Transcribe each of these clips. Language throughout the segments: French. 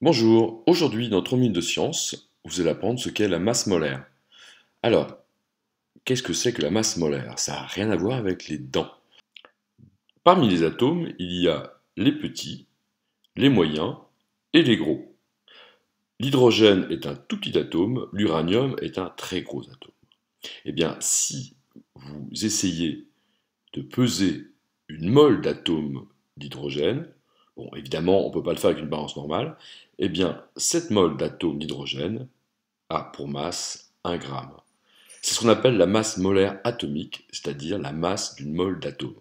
Bonjour, aujourd'hui dans 3 minutes de science, vous allez apprendre ce qu'est la masse molaire. Alors, qu'est-ce que c'est que la masse molaire? Ça n'a rien à voir avec les dents. Parmi les atomes, il y a les petits, les moyens et les gros. L'hydrogène est un tout petit atome, l'uranium est un très gros atome. Eh bien, si vous essayez de peser une mole d'atome d'hydrogène, bon, évidemment, on ne peut pas le faire avec une balance normale, eh bien, cette mole d'atome d'hydrogène a pour masse 1 gramme. C'est ce qu'on appelle la masse molaire atomique, c'est-à-dire la masse d'une mole d'atome.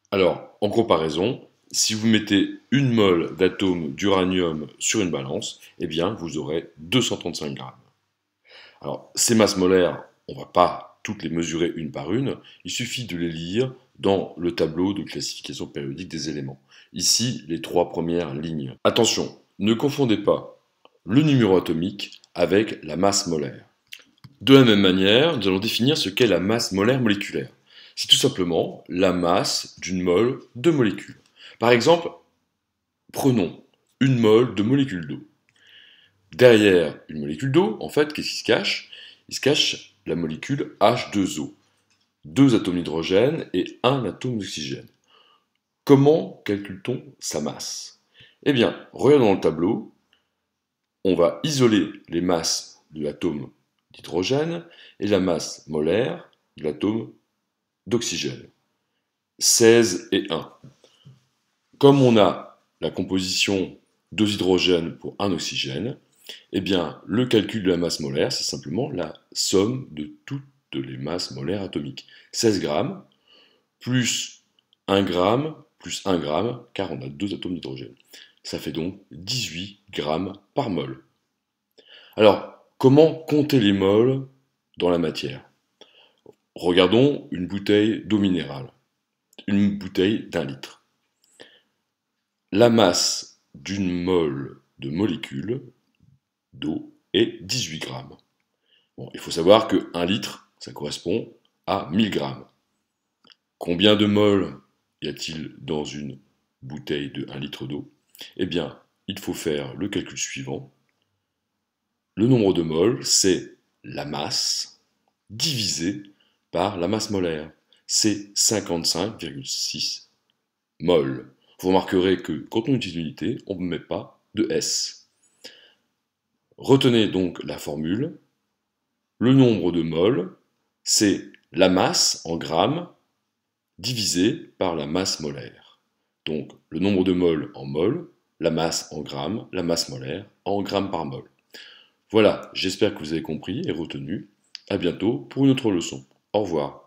Alors, en comparaison, si vous mettez une mole d'atome d'uranium sur une balance, eh bien, vous aurez 235 grammes. Alors, ces masses molaires, on ne va pas toutes les mesurer une par une, il suffit de les lire dans le tableau de classification périodique des éléments. Ici, les 3 premières lignes. Attention, ne confondez pas le numéro atomique avec la masse molaire. De la même manière, nous allons définir ce qu'est la masse molaire moléculaire. C'est tout simplement la masse d'une mole de molécules. Par exemple, prenons une mole de molécule d'eau. Derrière une molécule d'eau, en fait, qu'est-ce qui se cache? Il se cache la molécule H2O. 2 atomes d'hydrogène et 1 atome d'oxygène. Comment calcule-t-on sa masse? Eh bien, regardons dans le tableau, on va isoler les masses de l'atome d'hydrogène et la masse molaire de l'atome d'oxygène. 16 et 1. Comme on a la composition 2 hydrogènes pour 1 oxygène, eh bien, le calcul de la masse molaire, c'est simplement la somme de toutes les masses molaires atomiques. 16 grammes plus 1 gramme plus 1 gramme, car on a 2 atomes d'hydrogène. Ça fait donc 18 grammes par mol. Alors, comment compter les moles dans la matière? Regardons une bouteille d'eau minérale, une bouteille d'1 litre. La masse d'une mole de molécule d'eau est 18 grammes. Bon, il faut savoir que 1 litre, ça correspond à 1000 grammes. Combien de moles y a-t-il dans une bouteille de 1 litre d'eau? Eh bien, il faut faire le calcul suivant. Le nombre de moles, c'est la masse divisé par la masse molaire. C'est 55,6 moles. Vous remarquerez que quand on utilise l'unité, on ne met pas de S. Retenez donc la formule. Le nombre de moles, c'est la masse en grammes divisé par la masse molaire. Donc le nombre de moles en mol, la masse en grammes, la masse molaire en grammes par mol. Voilà, j'espère que vous avez compris et retenu. À bientôt pour une autre leçon. Au revoir.